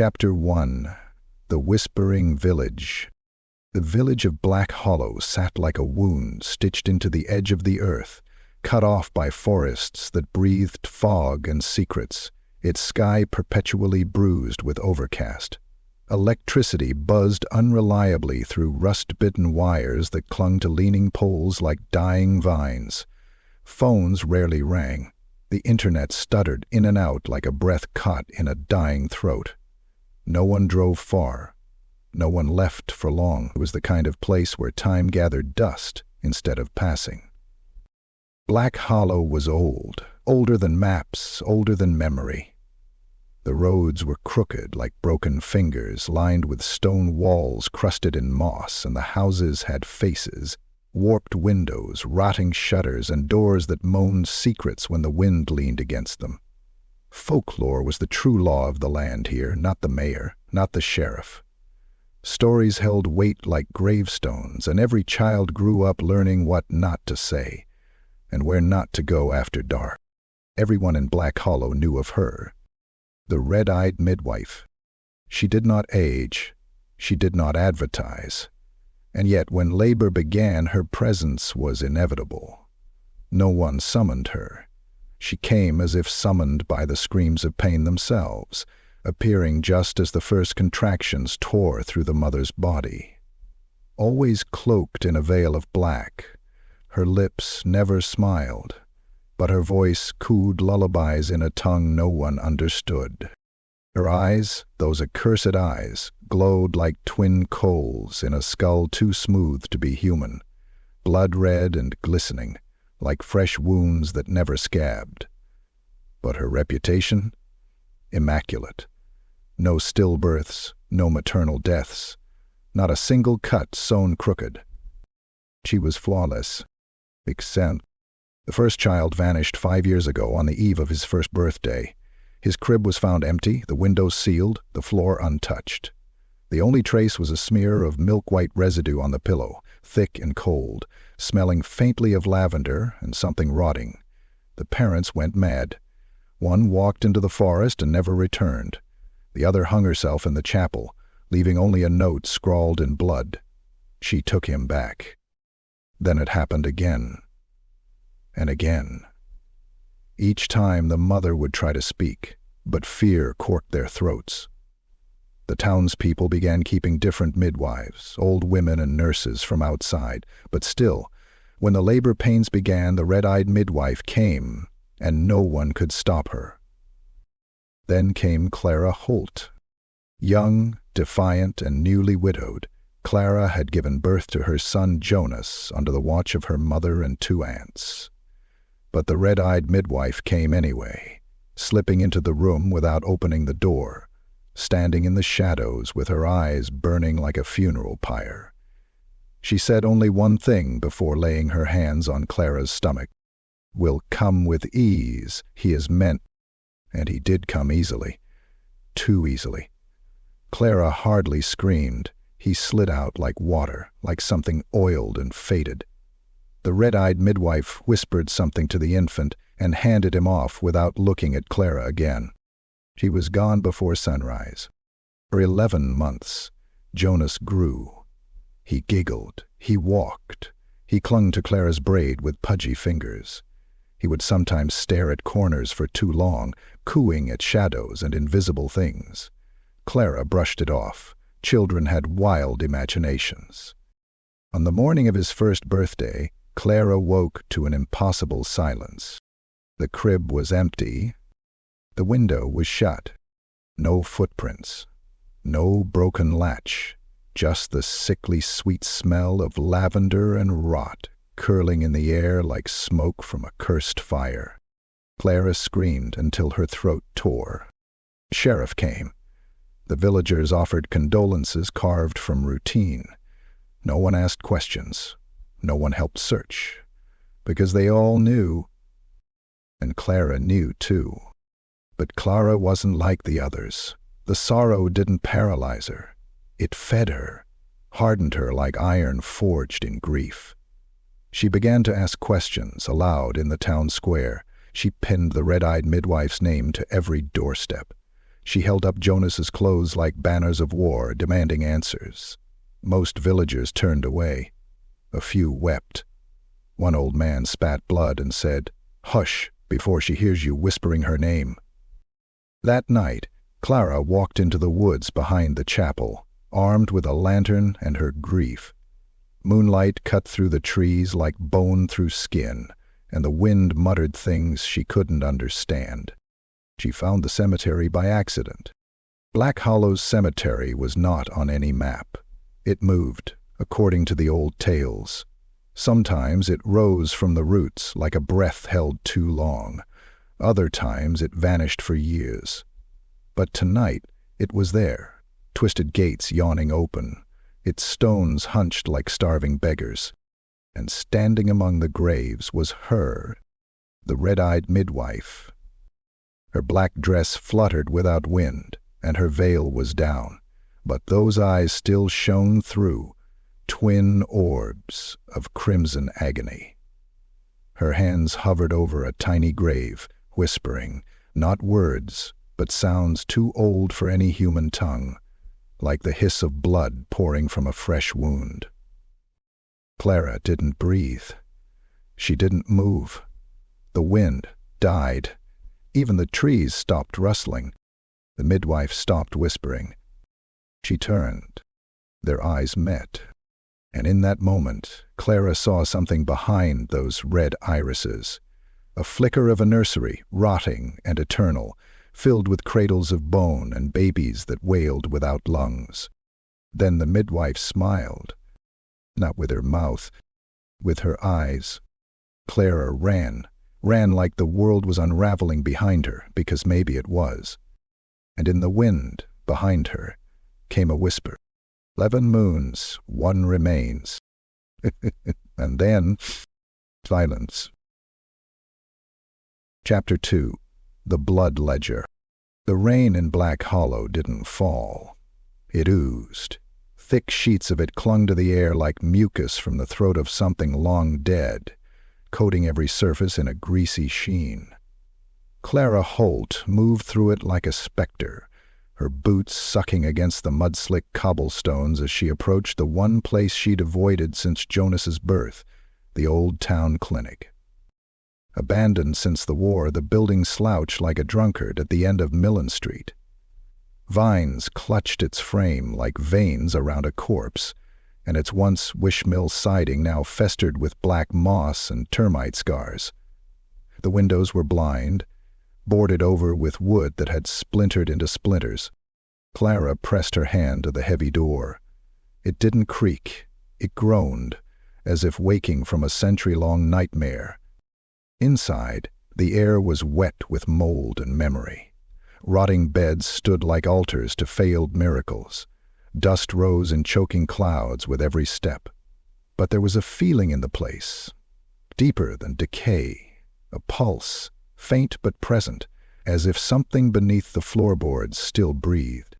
Chapter 1. The Whispering Village. The village of Black Hollow sat like a wound stitched into the edge of the earth, cut off by forests that breathed fog and secrets, its sky perpetually bruised with overcast. Electricity buzzed unreliably through rust-bitten wires that clung to leaning poles like dying vines. Phones rarely rang. The internet stuttered in and out like a breath caught in a dying throat. No one drove far. No one left for long. It was the kind of place where time gathered dust instead of passing. Black Hollow was old, older than maps, older than memory. The roads were crooked like broken fingers, lined with stone walls crusted in moss, and the houses had faces, warped windows, rotting shutters, and doors that moaned secrets when the wind leaned against them. Folklore was the true law of the land here, not the mayor, not the sheriff. Stories held weight like gravestones, and every child grew up learning what not to say, and where not to go after dark. Everyone in Black Hollow knew of her. The red-eyed midwife. She did not age. She did not advertise. And yet when labor began, her presence was inevitable. No one summoned her. She came as if summoned by the screams of pain themselves, appearing just as the first contractions tore through the mother's body. Always cloaked in a veil of black, her lips never smiled, but her voice cooed lullabies in a tongue no one understood. Her eyes, those accursed eyes, glowed like twin coals in a skull too smooth to be human, blood-red and glistening, like fresh wounds that never scabbed. But her reputation? Immaculate. No stillbirths, no maternal deaths, not a single cut sewn crooked. She was flawless, except the first child vanished 5 years ago on the eve of his first birthday. His crib was found empty, the windows sealed, the floor untouched. The only trace was a smear of milk-white residue on the pillow, thick and cold, smelling faintly of lavender and something rotting. The parents went mad. One walked into the forest and never returned. The other hung herself in the chapel, leaving only a note scrawled in blood. She took him back. Then it happened again. And again. Each time the mother would try to speak, but fear corked their throats. The townspeople began keeping different midwives, old women and nurses from outside, but still, when the labor pains began, the red-eyed midwife came, and no one could stop her. Then came Clara Holt. Young, defiant, and newly widowed, Clara had given birth to her son Jonas under the watch of her mother and 2 aunts. But the red-eyed midwife came anyway, slipping into the room without opening the door, standing in the shadows with her eyes burning like a funeral pyre. She said only one thing before laying her hands on Clara's stomach. "Will come with ease, he is meant." And he did come easily. Too easily. Clara hardly screamed. He slid out like water, like something oiled and faded. The red-eyed midwife whispered something to the infant and handed him off without looking at Clara again. She was gone before sunrise. For 11 months, Jonas grew. He giggled. He walked. He clung to Clara's braid with pudgy fingers. He would sometimes stare at corners for too long, cooing at shadows and invisible things. Clara brushed it off. Children had wild imaginations. On the morning of his first birthday, Clara woke to an impossible silence. The crib was empty. The window was shut. No footprints. No broken latch. Just the sickly sweet smell of lavender and rot curling in the air like smoke from a cursed fire. Clara screamed until her throat tore. The sheriff came. The villagers offered condolences carved from routine. No one asked questions. No one helped search. Because they all knew. And Clara knew too. But Clara wasn't like the others. The sorrow didn't paralyze her. It fed her, hardened her like iron forged in grief. She began to ask questions aloud in the town square. She pinned the red-eyed midwife's name to every doorstep. She held up Jonas's clothes like banners of war, demanding answers. Most villagers turned away. A few wept. One old man spat blood and said, "Hush, before she hears you whispering her name." That night, Clara walked into the woods behind the chapel, armed with a lantern and her grief. Moonlight cut through the trees like bone through skin, and the wind muttered things she couldn't understand. She found the cemetery by accident. Black Hollow's cemetery was not on any map. It moved, according to the old tales. Sometimes it rose from the roots like a breath held too long. Other times it vanished for years. But tonight it was there, twisted gates yawning open, its stones hunched like starving beggars. And standing among the graves was her, the red-eyed midwife. Her black dress fluttered without wind, and her veil was down, but those eyes still shone through, twin orbs of crimson agony. Her hands hovered over a tiny grave, whispering, not words, but sounds too old for any human tongue, like the hiss of blood pouring from a fresh wound. Clara didn't breathe. She didn't move. The wind died. Even the trees stopped rustling. The midwife stopped whispering. She turned. Their eyes met. And in that moment, Clara saw something behind those red irises. A flicker of a nursery, rotting and eternal, filled with cradles of bone and babies that wailed without lungs. Then the midwife smiled. Not with her mouth, with her eyes. Clara ran like the world was unraveling behind her, because maybe it was. And in the wind, behind her, came a whisper. 11 moons, 1 remains. And then, silence. Chapter 2. The Blood Ledger. The rain in Black Hollow didn't fall. It oozed. Thick sheets of it clung to the air like mucus from the throat of something long dead, coating every surface in a greasy sheen. Clara Holt moved through it like a specter, her boots sucking against the mud-slick cobblestones as she approached the one place she'd avoided since Jonas's birth, the old town clinic. Abandoned since the war, the building slouched like a drunkard at the end of Millen Street. Vines clutched its frame like veins around a corpse, and its once wishmill siding now festered with black moss and termite scars. The windows were blind, boarded over with wood that had splintered into splinters. Clara pressed her hand to the heavy door. It didn't creak. It groaned, as if waking from a century-long nightmare. Inside, the air was wet with mold and memory. Rotting beds stood like altars to failed miracles. Dust rose in choking clouds with every step. But there was a feeling in the place, deeper than decay, a pulse, faint but present, as if something beneath the floorboards still breathed.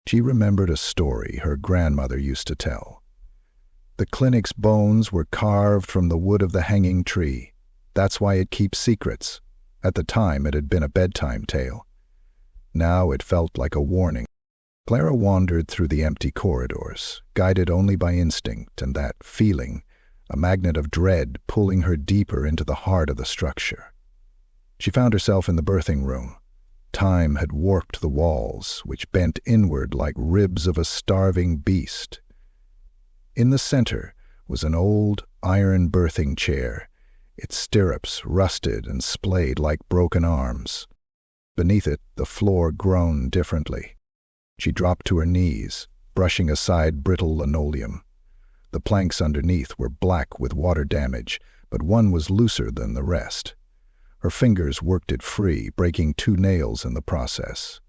She remembered a story her grandmother used to tell. The clinic's bones were carved from the wood of the hanging tree. That's why it keeps secrets. At the time, it had been a bedtime tale. Now it felt like a warning. Clara wandered through the empty corridors, guided only by instinct and that feeling, a magnet of dread pulling her deeper into the heart of the structure. She found herself in the birthing room. Time had warped the walls, which bent inward like ribs of a starving beast. In the center was an old iron birthing chair, its stirrups rusted and splayed like broken arms. Beneath it, the floor groaned differently. She dropped to her knees, brushing aside brittle linoleum. The planks underneath were black with water damage, but one was looser than the rest. Her fingers worked it free, breaking 2 nails in the process.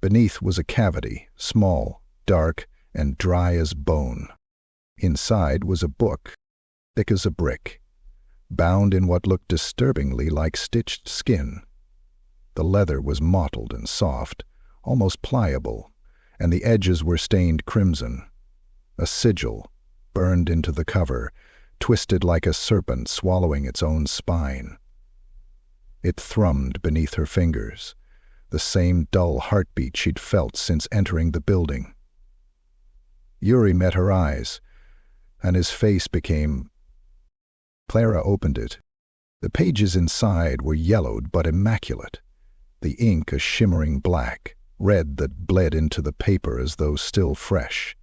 Beneath was a cavity, small, dark, and dry as bone. Inside was a book, thick as a brick, bound in what looked disturbingly like stitched skin. The leather was mottled and soft, almost pliable, and the edges were stained crimson. A sigil, burned into the cover, twisted like a serpent swallowing its own spine. It thrummed beneath her fingers. the same dull heartbeat she'd felt since entering the building. Yuri met her eyes, and his face became... Clara opened it. The pages inside were yellowed but immaculate, the ink a shimmering black, red that bled into the paper as though still fresh.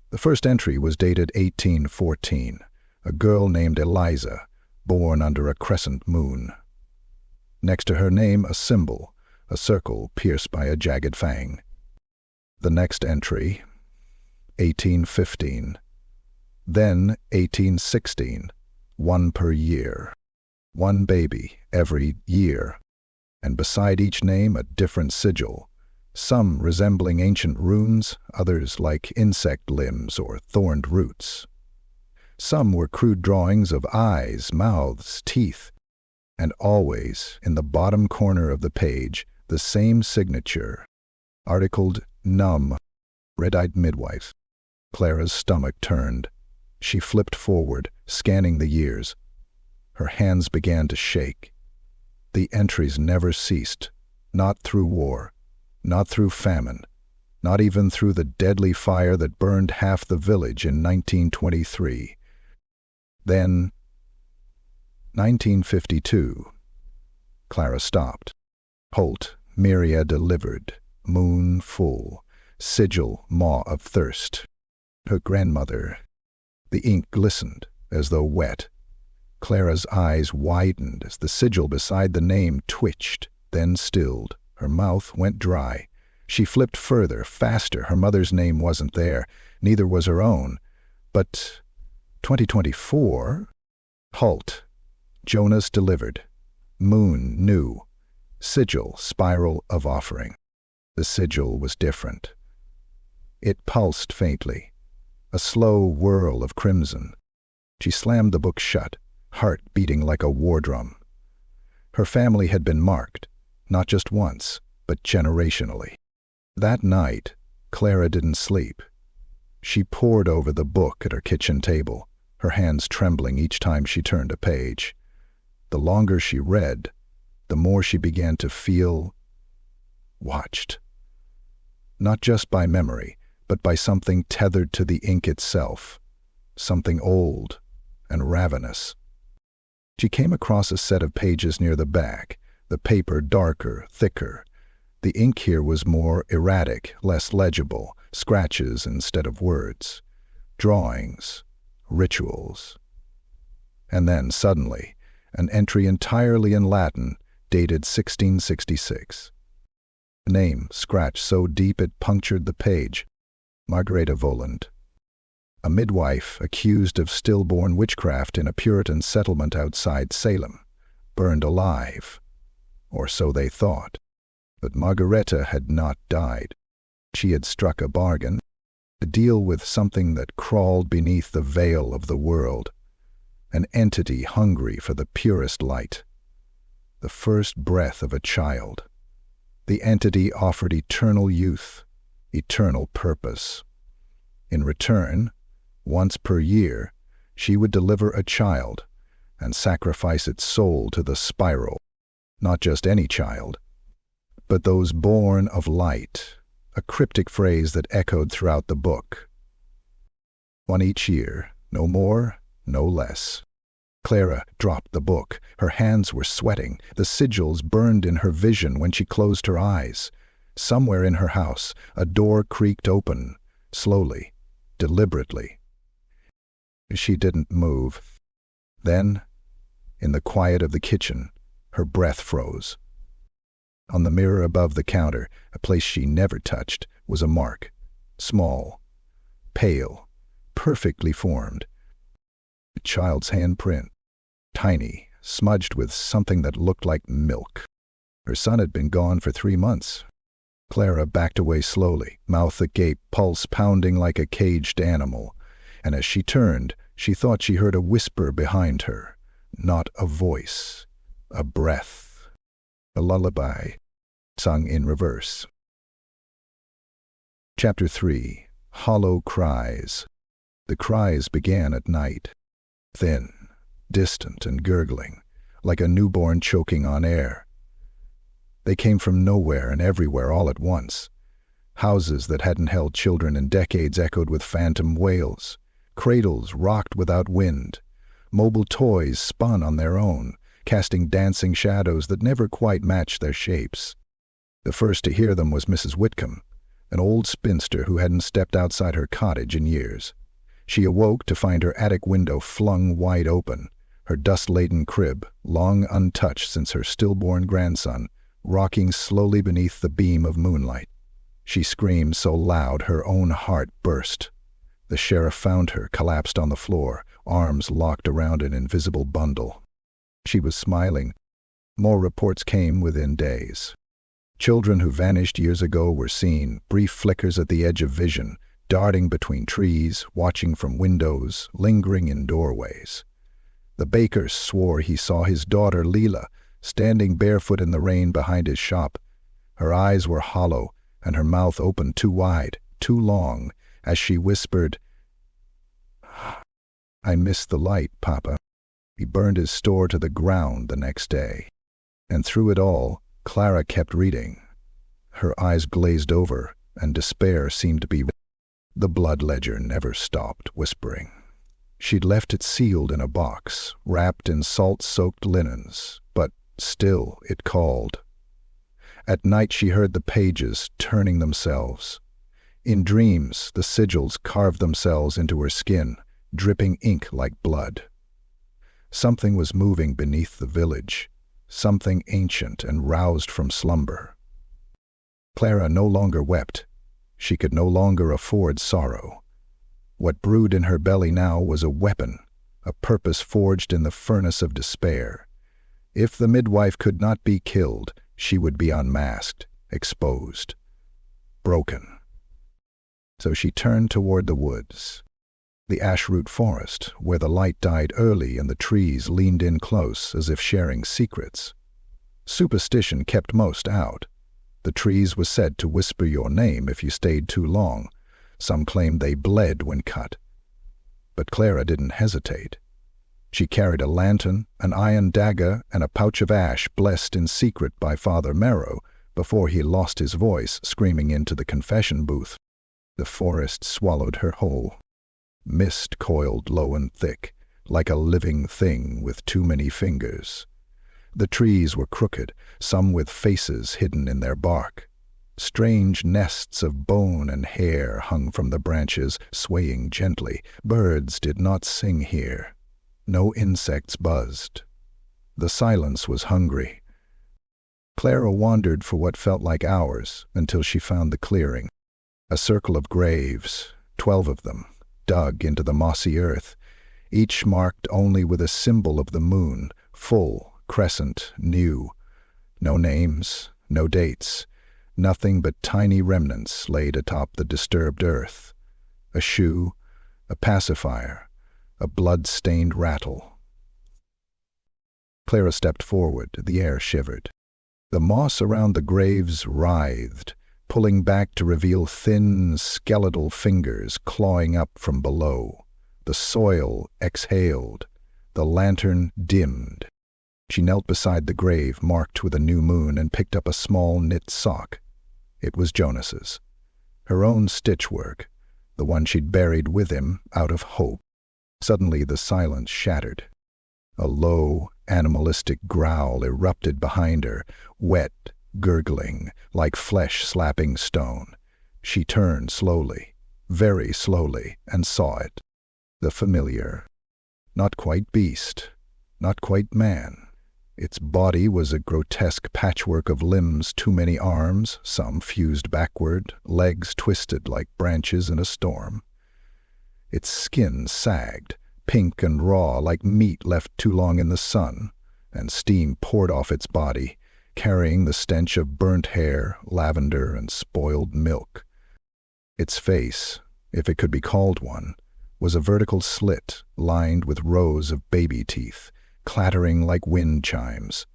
The first entry was dated 1814, a girl named Eliza, born under a crescent moon. Next to her name, a symbol, a circle pierced by a jagged fang. The next entry, 1815. Then 1816, one per year. One baby every year. And beside each name a different sigil, some resembling ancient runes, others like insect limbs or thorned roots. Some were crude drawings of eyes, mouths, teeth, and always, in the bottom corner of the page, the same signature, articled Numb, Red-Eyed Midwife. Clara's stomach turned. She flipped forward, scanning the years. Her hands began to shake. The entries never ceased, not through war, not through famine, not even through the deadly fire that burned half the village in 1923. Then, 1952. Clara stopped. Holt, Myria delivered, moon full, sigil maw of thirst. Her grandmother. The ink glistened, as though wet. Clara's eyes widened as the sigil beside the name twitched, then stilled. Her mouth went dry. She flipped further, faster. Her mother's name wasn't there. Neither was her own. But 2024? Halt. Jonas delivered. Moon new. Sigil, spiral of offering. The sigil was different. It pulsed faintly, a slow whirl of crimson. She slammed the book shut, heart beating like a war drum. Her family had been marked, not just once, but generationally. That night, Clara didn't sleep. She pored over the book at her kitchen table, her hands trembling each time she turned a page. The longer she read, the more she began to feel watched. Not just by memory, but by something tethered to the ink itself, something old and ravenous. She came across a set of pages near the back, the paper darker, thicker. The ink here was more erratic, less legible, scratches instead of words, drawings, rituals. And then, suddenly, an entry entirely in Latin, dated 1666. A name scratched so deep it punctured the page. Margareta Voland. A midwife accused of stillborn witchcraft in a Puritan settlement outside Salem, burned alive, or so they thought. But Margareta had not died. She had struck a bargain, to deal with something that crawled beneath the veil of the world, an entity hungry for the purest light, the first breath of a child. The entity offered eternal youth, eternal purpose. In return, once per year, she would deliver a child and sacrifice its soul to the spiral. Not just any child, but those born of light, a cryptic phrase that echoed throughout the book. One each year, no more, no less. Clara dropped the book. Her hands were sweating. The sigils burned in her vision when she closed her eyes. Somewhere in her house, a door creaked open, slowly, deliberately. She didn't move. Then, in the quiet of the kitchen, her breath froze. On the mirror above the counter, a place she never touched, was a mark. Small, pale, perfectly formed. A child's handprint. Tiny, smudged with something that looked like milk. Her son had been gone for 3 months. Clara backed away slowly, mouth agape, pulse pounding like a caged animal. And as she turned, she thought she heard a whisper behind her. Not a voice. A breath. A lullaby, sung in reverse. Chapter 3. Hollow Cries. The cries began at night. Thin, distant and gurgling, like a newborn choking on air. They came from nowhere and everywhere all at once. Houses that hadn't held children in decades echoed with phantom wails. Cradles rocked without wind. Mobile toys spun on their own, casting dancing shadows that never quite matched their shapes. The first to hear them was Mrs. Whitcomb, an old spinster who hadn't stepped outside her cottage in years. She awoke to find her attic window flung wide open, her dust-laden crib, long untouched since her stillborn grandson, rocking slowly beneath the beam of moonlight. She screamed so loud her own heart burst. The sheriff found her, collapsed on the floor, arms locked around an invisible bundle. She was smiling. More reports came within days. Children who vanished years ago were seen, brief flickers at the edge of vision, darting between trees, watching from windows, lingering in doorways. The baker swore he saw his daughter Leela standing barefoot in the rain behind his shop. Her eyes were hollow, and her mouth opened too wide, too long, as she whispered, "I missed the light, Papa." He burned his store to the ground the next day. And through it all, Clara kept reading. Her eyes glazed over, and despair seemed to be. The blood ledger never stopped whispering. She'd left it sealed in a box, wrapped in salt-soaked linens, but still it called. At night she heard the pages turning themselves. In dreams, the sigils carved themselves into her skin, dripping ink like blood. Something was moving beneath the village, something ancient and roused from slumber. Clara no longer wept. She could no longer afford sorrow. What brewed in her belly now was a weapon, a purpose forged in the furnace of despair. If the midwife could not be killed, she would be unmasked, exposed, broken. So she turned toward the woods, the ashroot forest, where the light died early and the trees leaned in close as if sharing secrets. Superstition kept most out. The trees were said to whisper your name if you stayed too long. Some claimed they bled when cut. But Clara didn't hesitate. She carried a lantern, an iron dagger, and a pouch of ash blessed in secret by Father Merrow before he lost his voice screaming into the confession booth. The forest swallowed her whole. Mist coiled low and thick, like a living thing with too many fingers. The trees were crooked, some with faces hidden in their bark. Strange nests of bone and hair hung from the branches, swaying gently. Birds did not sing here. No insects buzzed. The silence was hungry. Clara wandered for what felt like hours until she found the clearing. A circle of graves, 12 of them, dug into the mossy earth, each marked only with a symbol of the moon, full, crescent, new. No names, no dates, nothing but tiny remnants laid atop the disturbed earth. A shoe, a pacifier, a blood-stained rattle. Clara stepped forward, the air shivered. The moss around the graves writhed, pulling back to reveal thin, skeletal fingers clawing up from below. The soil exhaled. The lantern dimmed. She knelt beside the grave marked with a new moon and picked up a small knit sock. It was Jonas's. Her own stitchwork, the one she'd buried with him out of hope. Suddenly the silence shattered. A low, animalistic growl erupted behind her, wet, gurgling, like flesh slapping stone. She turned slowly, very slowly, and saw it. The familiar. Not quite beast, not quite man. Its body was a grotesque patchwork of limbs, too many arms, some fused backward, legs twisted like branches in a storm. Its skin sagged, pink and raw like meat left too long in the sun, and steam poured off its body, carrying the stench of burnt hair, lavender, and spoiled milk. Its face, if it could be called one, was a vertical slit lined with rows of baby teeth, clattering like wind chimes,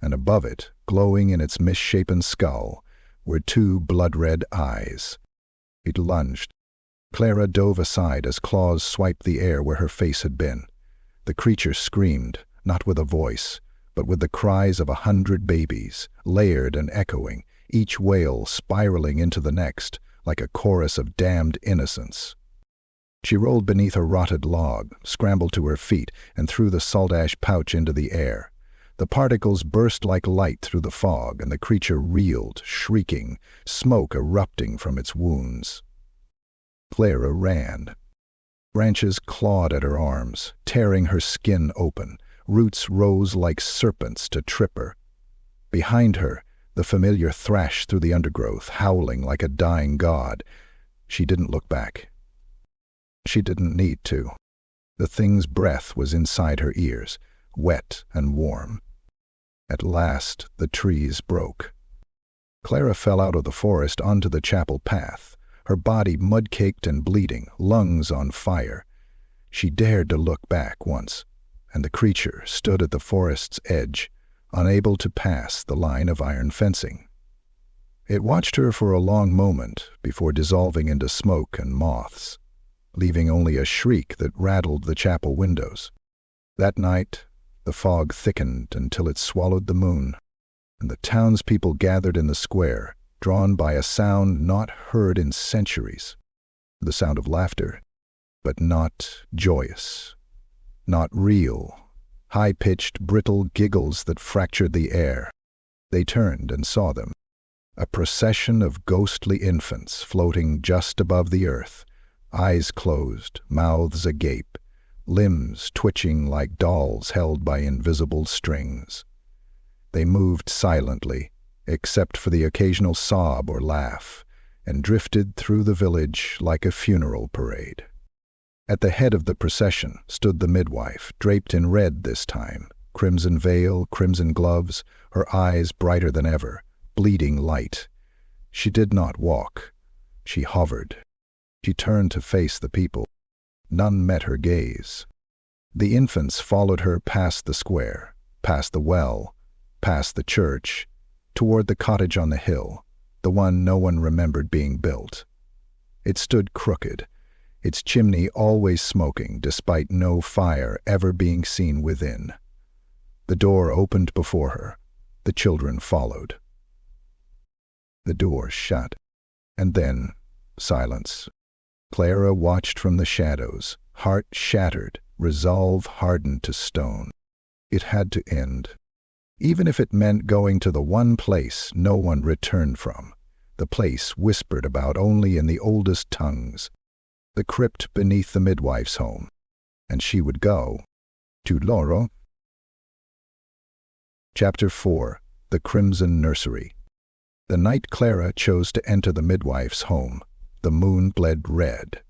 and above it, glowing in its misshapen skull, were 2 blood-red eyes. It lunged. Clara dove aside as claws swiped the air where her face had been. The creature screamed, not with a voice, but with the cries of 100 babies, layered and echoing, each wail spiraling into the next, like a chorus of damned innocence. She rolled beneath a rotted log, scrambled to her feet, and threw the salt ash pouch into the air. The particles burst like light through the fog, and the creature reeled, shrieking, smoke erupting from its wounds. Clara ran. Branches clawed at her arms, tearing her skin open. Roots rose like serpents to trip her. Behind her, the familiar thrashed through the undergrowth, howling like a dying god. She didn't look back. She didn't need to. The thing's breath was inside her ears, wet and warm. At last, the trees broke. Clara fell out of the forest onto the chapel path, her body mud-caked and bleeding, lungs on fire. She dared to look back once, and the creature stood at the forest's edge, unable to pass the line of iron fencing. It watched her for a long moment before dissolving into smoke and moths, leaving only a shriek that rattled the chapel windows. That night, the fog thickened until it swallowed the moon, and the townspeople gathered in the square, drawn by a sound not heard in centuries. The sound of laughter, but not joyous, not real, high-pitched, brittle giggles that fractured the air. They turned and saw them, a procession of ghostly infants floating just above the earth, eyes closed, mouths agape, limbs twitching like dolls held by invisible strings. They moved silently, except for the occasional sob or laugh, and drifted through the village like a funeral parade. At the head of the procession stood the midwife, draped in red this time, crimson veil, crimson gloves, her eyes brighter than ever, bleeding light. She did not walk. She hovered. She turned to face the people. None met her gaze. The infants followed her past the square, past the well, past the church, toward the cottage on the hill, the one no one remembered being built. It stood crooked, its chimney always smoking despite no fire ever being seen within. The door opened before her. The children followed. The door shut, and then silence. Clara watched from the shadows, heart shattered, resolve hardened to stone. It had to end. Even if it meant going to the one place no one returned from, the place whispered about only in the oldest tongues, the crypt beneath the midwife's home, and she would go to loro. Chapter 4. The Crimson Nursery. The night Clara chose to enter the midwife's home, the moon bled red.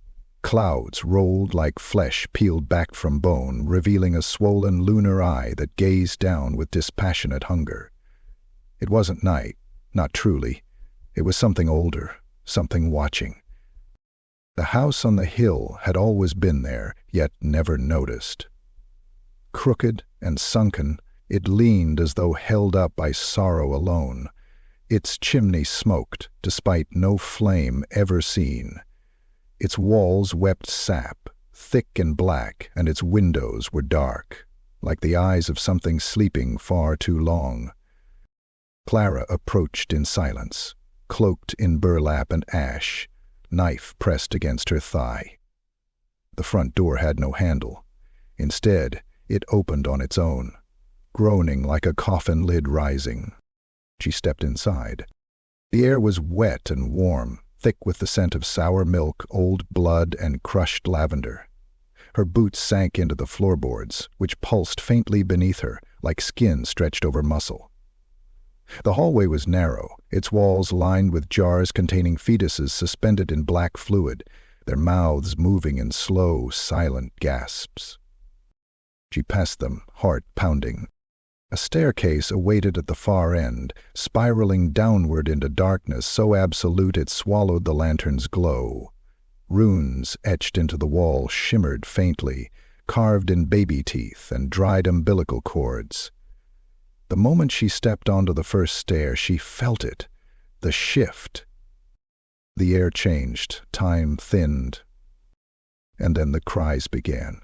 Clouds rolled like flesh peeled back from bone, revealing a swollen lunar eye that gazed down with dispassionate hunger. It wasn't night, not truly. It was something older, something watching. The house on the hill had always been there, yet never noticed. Crooked and sunken, it leaned as though held up by sorrow alone. Its chimney smoked, despite no flame ever seen. Its walls wept sap, thick and black, and its windows were dark, like the eyes of something sleeping far too long. Clara approached in silence, cloaked in burlap and ash, knife pressed against her thigh. The front door had no handle. Instead, it opened on its own, groaning like a coffin lid rising. She stepped inside. The air was wet and warm, thick with the scent of sour milk, old blood, and crushed lavender. Her boots sank into the floorboards, which pulsed faintly beneath her, like skin stretched over muscle. The hallway was narrow, its walls lined with jars containing fetuses suspended in black fluid, their mouths moving in slow, silent gasps. She passed them, heart pounding. A staircase awaited at the far end, spiraling downward into darkness so absolute it swallowed the lantern's glow. Runes etched into the wall shimmered faintly, carved in baby teeth and dried umbilical cords. The moment she stepped onto the first stair, she felt it, the shift. The air changed, time thinned, and then the cries began.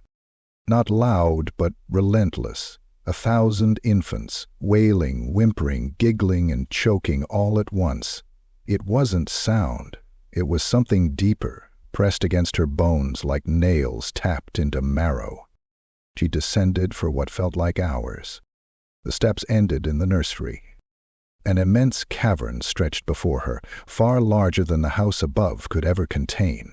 Not loud, but relentless, 1,000 infants, wailing, whimpering, giggling, and choking all at once. It wasn't sound. It was something deeper, pressed against her bones like nails tapped into marrow. She descended for what felt like hours. The steps ended in the nursery. An immense cavern stretched before her, far larger than the house above could ever contain.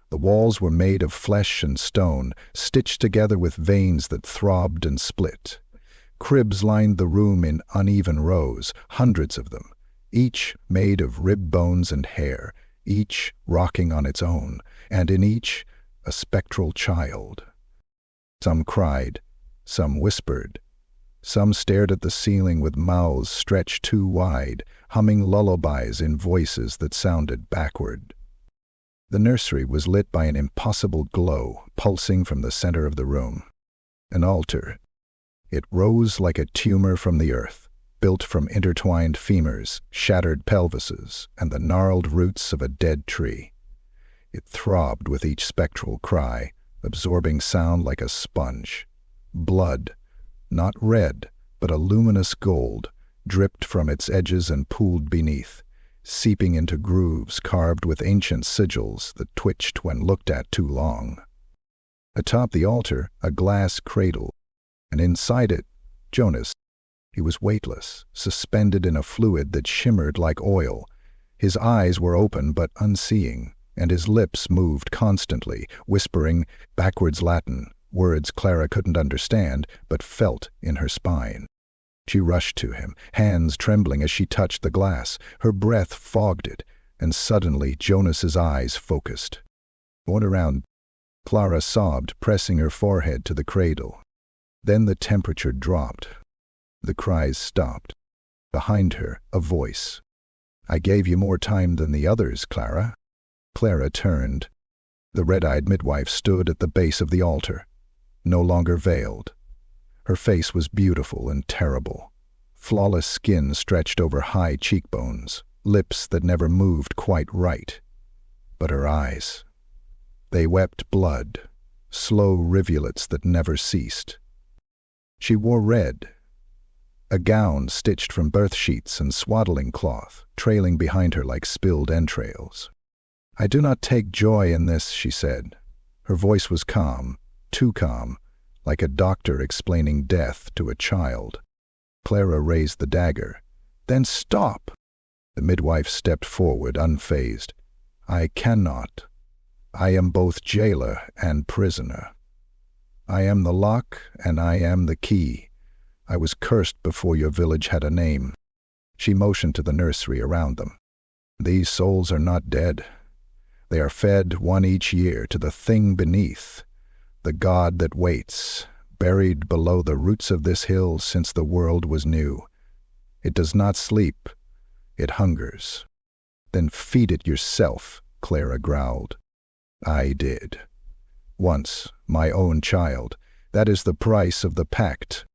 The walls were made of flesh and stone, stitched together with veins that throbbed and split. Cribs lined the room in uneven rows, hundreds of them, each made of rib bones and hair, each rocking on its own, and in each a spectral child. Some cried, some whispered, some stared at the ceiling with mouths stretched too wide, humming lullabies in voices that sounded backward. The nursery was lit by an impossible glow pulsing from the center of the room. An altar. It rose like a tumor from the earth, built from intertwined femurs, shattered pelvises, and the gnarled roots of a dead tree. It throbbed with each spectral cry, absorbing sound like a sponge. Blood, not red, but a luminous gold, dripped from its edges and pooled beneath, seeping into grooves carved with ancient sigils that twitched when looked at too long. Atop the altar, a glass cradle, and inside it, Jonas. He was weightless, suspended in a fluid that shimmered like oil. His eyes were open but unseeing, and his lips moved constantly, whispering backwards Latin, words Clara couldn't understand but felt in her spine. She rushed to him, hands trembling as she touched the glass. Her breath fogged it, and suddenly Jonas's eyes focused. "What around?" Clara sobbed, pressing her forehead to the cradle. Then the temperature dropped. The cries stopped. Behind her, a voice. "I gave you more time than the others, Clara." Clara turned. The red-eyed midwife stood at the base of the altar, no longer veiled. Her face was beautiful and terrible. Flawless skin stretched over high cheekbones, lips that never moved quite right. But her eyes, they wept blood, slow rivulets that never ceased. She wore red, a gown stitched from birth sheets and swaddling cloth, trailing behind her like spilled entrails. "I do not take joy in this," she said. Her voice was calm, too calm, like a doctor explaining death to a child. Clara raised the dagger. "Then stop!" The midwife stepped forward, unfazed. "I cannot. I am both jailer and prisoner. I am the lock and I am the key. I was cursed before your village had a name." She motioned to the nursery around them. "These souls are not dead. They are fed one each year to the thing beneath, the God that waits, buried below the roots of this hill since the world was new. It does not sleep. It hungers." "Then feed it yourself," Clara growled. "I did. Once, my own child. That is the price of the pact."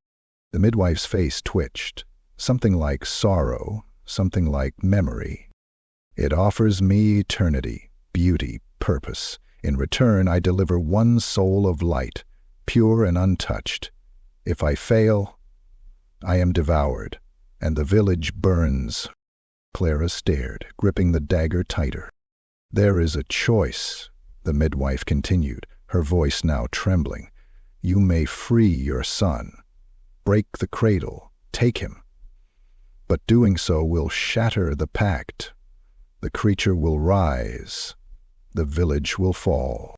The midwife's face twitched, something like sorrow, something like memory. "It offers me eternity, beauty, purpose. In return, I deliver one soul of light, pure and untouched. If I fail, I am devoured, and the village burns." Clara stared, gripping the dagger tighter. "There is a choice," the midwife continued, her voice now trembling. "You may free your son. Break the cradle, take him. But doing so will shatter the pact. The creature will rise. The village will fall.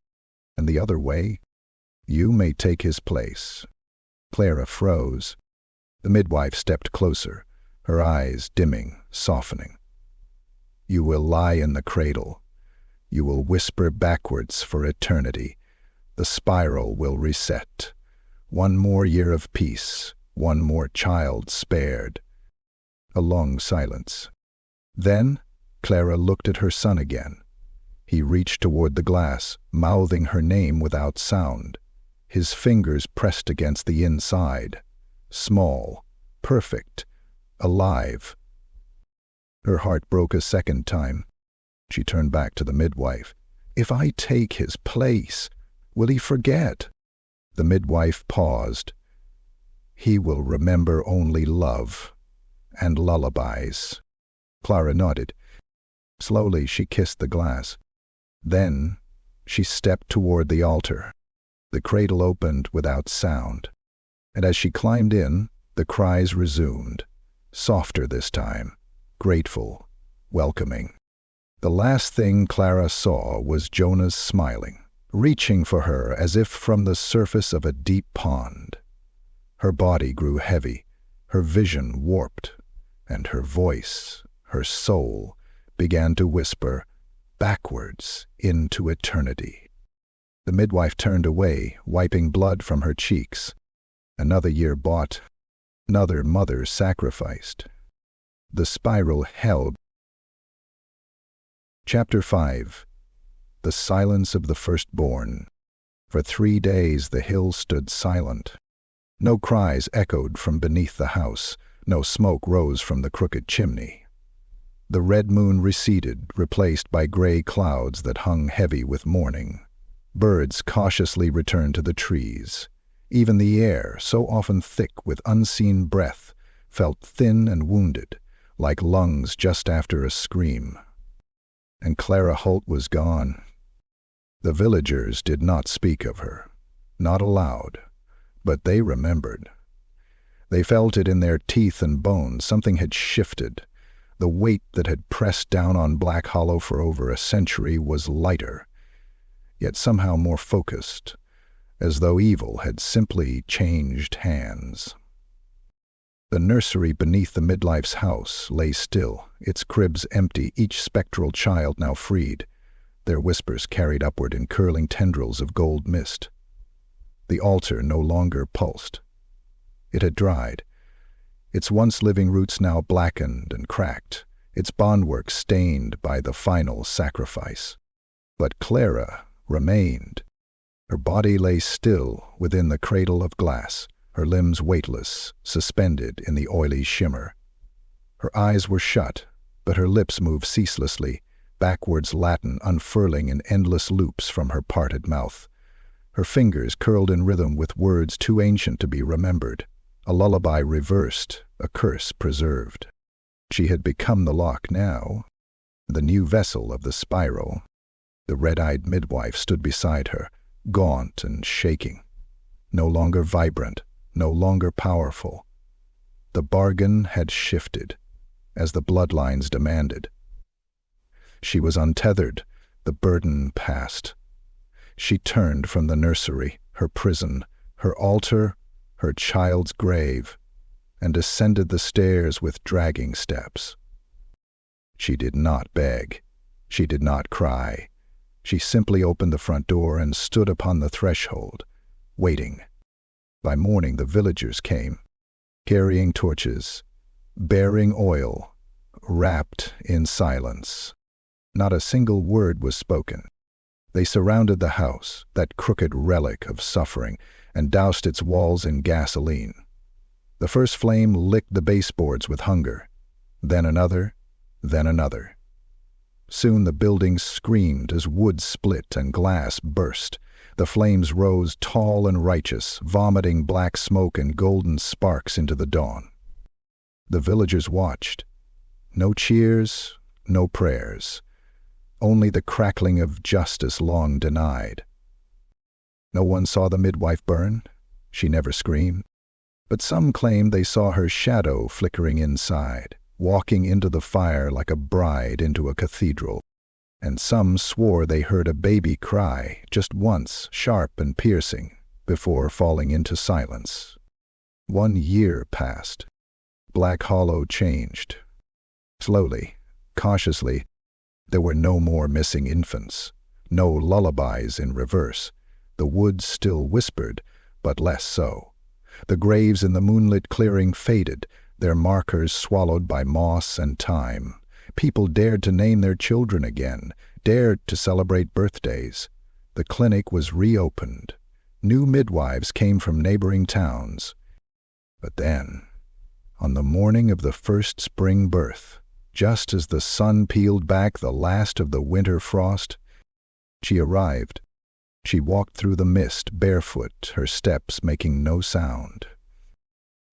And the other way, you may take his place." Clara froze. The midwife stepped closer, her eyes dimming, softening. "You will lie in the cradle. You will whisper backwards for eternity. The spiral will reset. One more year of peace, one more child spared." A long silence. Then Clara looked at her son again. He reached toward the glass, mouthing her name without sound. His fingers pressed against the inside. Small, perfect, alive. Her heart broke a second time. She turned back to the midwife. "If I take his place, will he forget?" The midwife paused. He will remember only love and lullabies. Clara nodded. Slowly she kissed the glass. Then she stepped toward the altar. The cradle opened without sound, and as she climbed in, the cries resumed, softer this time, grateful, welcoming. The last thing Clara saw was Jonas smiling, reaching for her as if from the surface of a deep pond. Her body grew heavy, her vision warped, and her voice, her soul, began to whisper backwards into eternity. The midwife turned away, wiping blood from her cheeks. Another year bought, another mother sacrificed. The spiral held. Chapter 5. The Silence of the Firstborn. For 3 days the hill stood silent. No cries echoed from beneath the house, no smoke rose from the crooked chimney. The red moon receded, replaced by gray clouds that hung heavy with mourning. Birds cautiously returned to the trees. Even the air, so often thick with unseen breath, felt thin and wounded, like lungs just after a scream. And Clara Holt was gone. The villagers did not speak of her, not aloud, but they remembered. They felt it in their teeth and bones. Something had shifted. The weight that had pressed down on Black Hollow for over a century was lighter, yet somehow more focused, as though evil had simply changed hands. The nursery beneath the midwife's house lay still, its cribs empty, each spectral child now freed, their whispers carried upward in curling tendrils of gold mist. The altar no longer pulsed. It had dried, its once living roots now blackened and cracked, its bondwork stained by the final sacrifice. But Clara remained. Her body lay still within the cradle of glass, her limbs weightless, suspended in the oily shimmer. Her eyes were shut, but her lips moved ceaselessly, backwards Latin unfurling in endless loops from her parted mouth. Her fingers curled in rhythm with words too ancient to be remembered, a lullaby reversed, a curse preserved. She had become the lock now, the new vessel of the spiral. The red-eyed midwife stood beside her, gaunt and shaking, no longer vibrant, no longer powerful. The bargain had shifted, as the bloodlines demanded. She was untethered, the burden passed. She turned from the nursery, her prison, her altar, her child's grave, and ascended the stairs with dragging steps. She did not beg. She did not cry. She simply opened the front door and stood upon the threshold, waiting. By morning the villagers came, carrying torches, bearing oil, wrapped in silence. Not a single word was spoken. They surrounded the house, that crooked relic of suffering, and doused its walls in gasoline. The first flame licked the baseboards with hunger, then another, then another. Soon the building screamed as wood split and glass burst. The flames rose tall and righteous, vomiting black smoke and golden sparks into the dawn. The villagers watched. No cheers, no prayers. Only the crackling of justice long denied. No one saw the midwife burn. She never screamed. But some claimed they saw her shadow flickering inside, walking into the fire like a bride into a cathedral. And some swore they heard a baby cry, just once, sharp and piercing, before falling into silence. 1 year passed. Black Hollow changed. Slowly, cautiously, there were no more missing infants, no lullabies in reverse. The woods still whispered, but less so. The graves in the moonlit clearing faded, their markers swallowed by moss and time. People dared to name their children again, dared to celebrate birthdays. The clinic was reopened. New midwives came from neighboring towns. But then, on the morning of the first spring birth, just as the sun peeled back the last of the winter frost, she arrived. She walked through the mist, barefoot, her steps making no sound.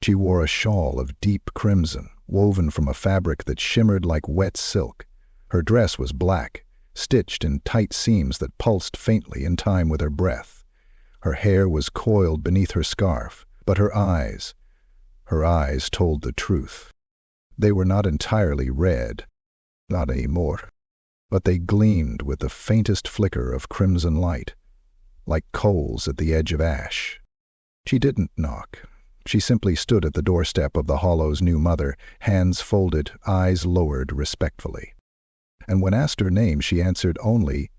She wore a shawl of deep crimson, woven from a fabric that shimmered like wet silk. Her dress was black, stitched in tight seams that pulsed faintly in time with her breath. Her hair was coiled beneath her scarf, but her eyes told the truth. They were not entirely red, not anymore, but they gleamed with the faintest flicker of crimson light, like coals at the edge of ash. She didn't knock. She simply stood at the doorstep of the Hollow's new mother, hands folded, eyes lowered respectfully. And when asked her name, she answered only,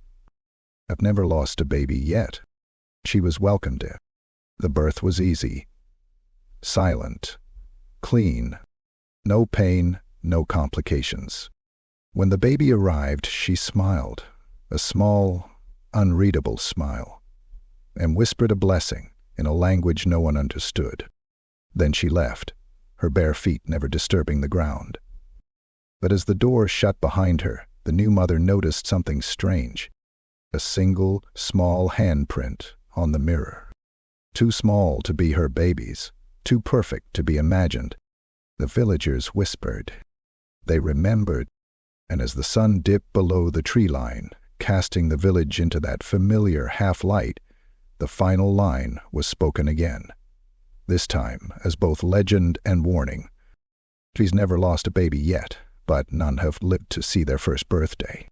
"I've never lost a baby yet." She was welcomed in. The birth was easy, silent, clean, no pain, no complications. When the baby arrived, she smiled, a small, unreadable smile, and whispered a blessing in a language no one understood. Then she left, her bare feet never disturbing the ground. But as the door shut behind her, the new mother noticed something strange. A single, small handprint on the mirror. Too small to be her baby's, too perfect to be imagined. The villagers whispered. They remembered, and as the sun dipped below the tree line, casting the village into that familiar half-light, the final line was spoken again. This time as both legend and warning. She's never lost a baby yet, but none have lived to see their first birthday.